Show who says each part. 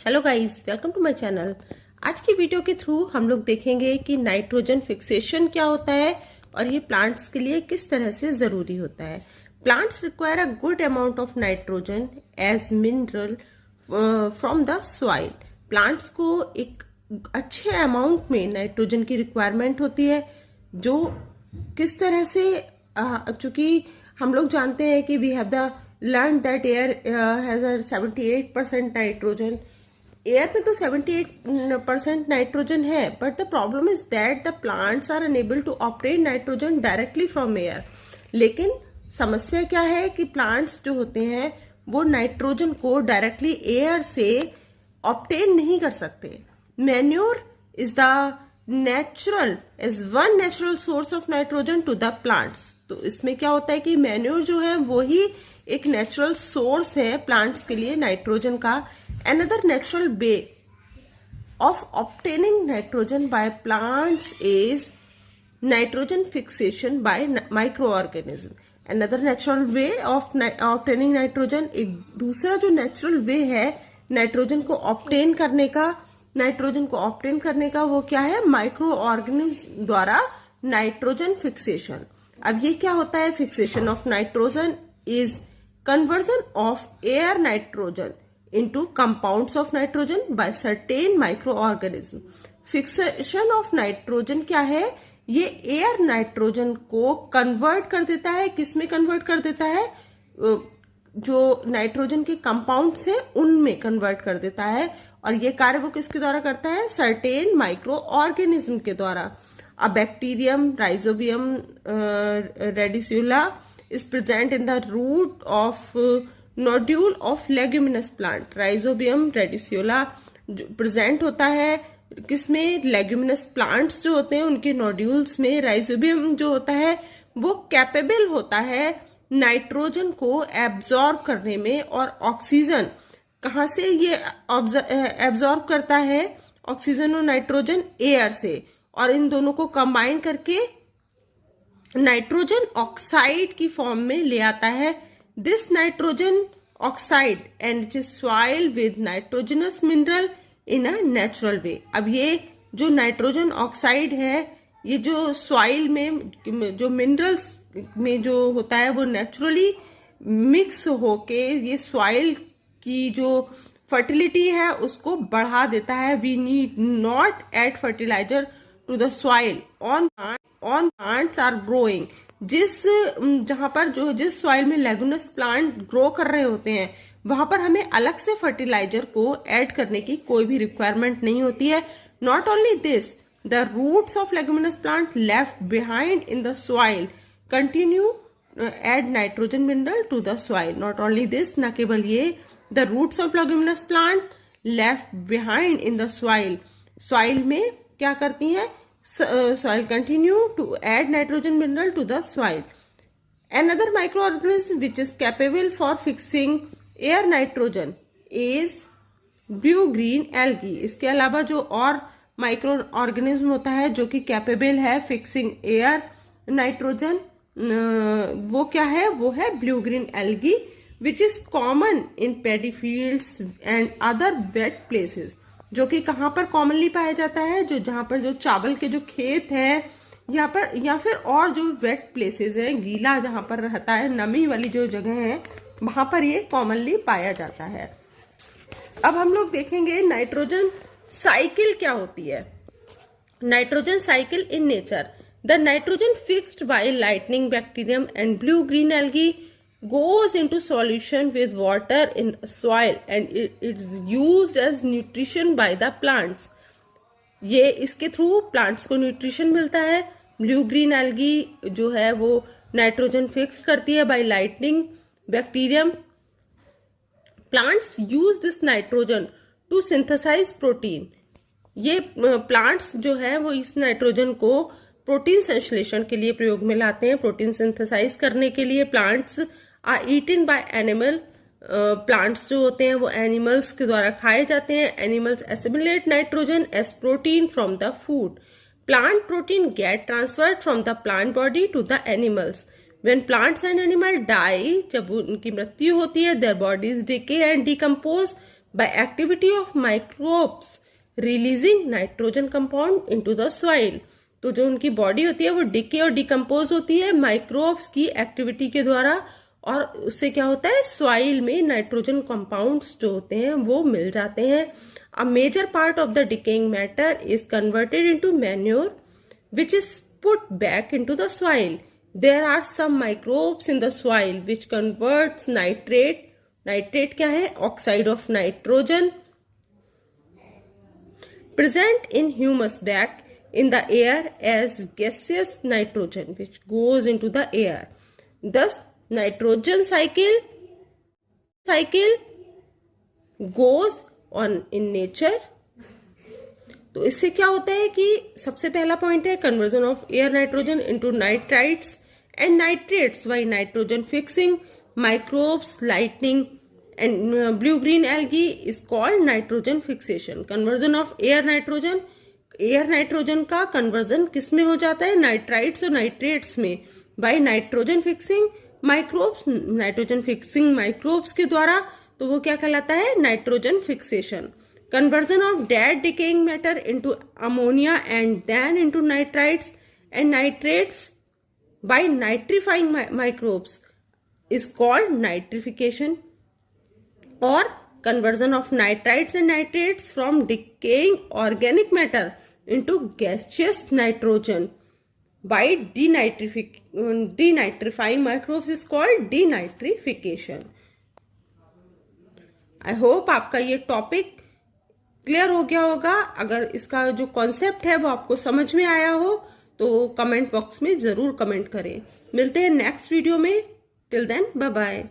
Speaker 1: Hello guys, welcome to my channel. आज की video के थ्रू हम लोग देखेंगे कि नाइट्रोजन फिक्सेशन क्या होता है और ये प्लांट्स के लिए किस तरह से जरूरी होता है। Plants require a good amount of nitrogen as mineral from the soil. Plants को एक अच्छे अमाउंट में नाइट्रोजन की रिक्वायरमेंट होती है, जो किस तरह से चूंकि हम लोग जानते हैं कि we have the learn that air has a 78% nitrogen. Air में तो 78% नाइट्रोजन है, but the problem is that the plants are unable to obtain nitrogen directly from air. लेकिन समस्या क्या है कि प्लांट्स जो होते हैं वो नाइट्रोजन को डायरेक्टली एयर से ऑब्टेन नहीं कर सकते। Manure is one natural source of nitrogen to the plants. तो इसमें क्या होता है कि मैन्योर जो है वो ही एक नेचुरल सोर्स है प्लांट्स के लिए नाइट्रोजन का। Another natural way of obtaining nitrogen by plants is nitrogen fixation by microorganism. Another natural way of obtaining nitrogen, एक दूसरा जो natural way है नाइट्रोजन को ऑब्टेन करने का वो क्या है? माइक्रो ऑर्गेनिज्म द्वारा नाइट्रोजन फिक्सेशन। अब ये क्या होता है? Fixation of nitrogen is conversion of air nitrogen into compounds of nitrogen by certain microorganism। Fixation of nitrogen क्या है? ये एयर नाइट्रोजन को कन्वर्ट कर देता है। किसमें कन्वर्ट कर देता है? जो नाइट्रोजन के कंपाउंड्स है उनमें कन्वर्ट कर देता है। और ये कार्य वो किसके द्वारा करता है? सर्टेन माइक्रो ऑर्गेनिज्म के द्वारा। A bacterium Rhizobium radicicola is present in the root of nodule of leguminous plant. Rhizobium radicicola present होता है किसमें? लेग्यूमिनस प्लांट्स जो होते हैं उनके नोड्यूल्स में। राइजोबियम जो होता है वो कैपेबल होता है नाइट्रोजन को एब्जॉर्ब करने में। और ऑक्सीजन कहाँ से ये एब्जॉर्ब करता है? ऑक्सीजन और नाइट्रोजन एयर से, और इन दोनों को कंबाइन करके नाइट्रोजन ऑक्साइड की फॉर्म में ले आता है। This nitrogen oxide enriches soil with nitrogenous mineral in a natural way। अब ये जो नाइट्रोजन ऑक्साइड है ये जो सॉइल में जो मिनरल्स में जो होता है वो नेचुरली मिक्स होके ये सॉइल की जो फर्टिलिटी है उसको बढ़ा देता है। We need not add fertiliser to the soil on plants are growing. जिस सॉइल में लेगुनस प्लांट ग्रो कर रहे होते हैं वहां पर हमें अलग से फर्टिलाइजर को ऐड करने की कोई भी रिक्वायरमेंट नहीं होती है। Not only this, the roots of leguminous plant left behind in the soil continue add nitrogen mineral to the soil. Not only this, न केवल ये, the roots of leguminous plant left behind in the soil में क्या करती हैं? Soil continue to add nitrogen mineral to the soil। Another microorganism which is capable for fixing air nitrogen is blue green algae। इसके अलावा जो और micro organism होता है जो कि कैपेबल है फिक्सिंग एयर नाइट्रोजन, वो क्या है? वो है blue green algae which is common in paddy fields and other wet places. जो कि कहाँ पर कॉमनली पाया जाता है? जहां पर जो चावल के जो खेत है यहाँ पर, या फिर और जो वेट प्लेसेस है, गीला जहां पर रहता है, नमी वाली जो जगह है वहां पर ये कॉमनली पाया जाता है। अब हम लोग देखेंगे नाइट्रोजन साइकिल क्या होती है। Nitrogen cycle in nature, the nitrogen fixed by lightning bacterium and blue green algae goes into solution with water in the soil and it is used as nutrition by the plants। ये इसके through plants को nutrition मिलता है। Blue green algae जो है वो nitrogen fix करती है by lightning bacterium. Plants use this nitrogen to synthesise protein. ये प्लांट्स जो है वो इस नाइट्रोजन को प्रोटीन संश्लेषण के लिए प्रयोग में लाते हैं। प्रोटीन सिंथेसाइज करने के लिए plants are eaten by animal. Plants जो होते हैं वो एनिमल्स के द्वारा खाए जाते हैं। Animals assimilate nitrogen as protein from the food. Plant protein get transferred from the plant body to the animals. When plants and animal die, जब उनकी मृत्यु होती है, their bodies decay and decompose by activity of microbes releasing nitrogen compound into the soil. तो जो उनकी body होती है वो डिके और डिकम्पोज होती है माइक्रोब्स की एक्टिविटी के द्वारा, और उससे क्या होता है, सॉइल में नाइट्रोजन कंपाउंड्स जो होते हैं वो मिल जाते हैं. A major part of the decaying matter is converted into manure which is put back into the soil. There are some microbes in the soil which converts nitrate क्या है, oxide of nitrogen present in humus back in the air as gaseous nitrogen which goes into the air. Thus nitrogen cycle goes on in nature. तो इससे क्या होता है कि सबसे पहला पॉइंट है conversion of air nitrogen into nitrites and nitrates by nitrogen fixing microbes lightning and blue green algae is called nitrogen fixation. Conversion of air nitrogen का कन्वर्जन किस में हो जाता है, नाइट्राइट्स और नाइट्रेट्स में, by nitrogen fixing microbes, nitrogen fixing microbes के द्वारा. तो वो क्या कहलाता है, nitrogen fixation. Conversion of dead decaying matter into ammonia and then into nitrites and nitrates by nitrifying microbes is called nitrification. Or conversion of nitrites and nitrates from decaying organic matter into gaseous nitrogen by denitrifying microbes is called denitrification. I hope आपका ये topic clear हो गया होगा. अगर इसका जो concept है वो आपको समझ में आया हो तो कमेंट बॉक्स में जरूर कमेंट करें. मिलते हैं नेक्स्ट वीडियो में. Till then bye bye.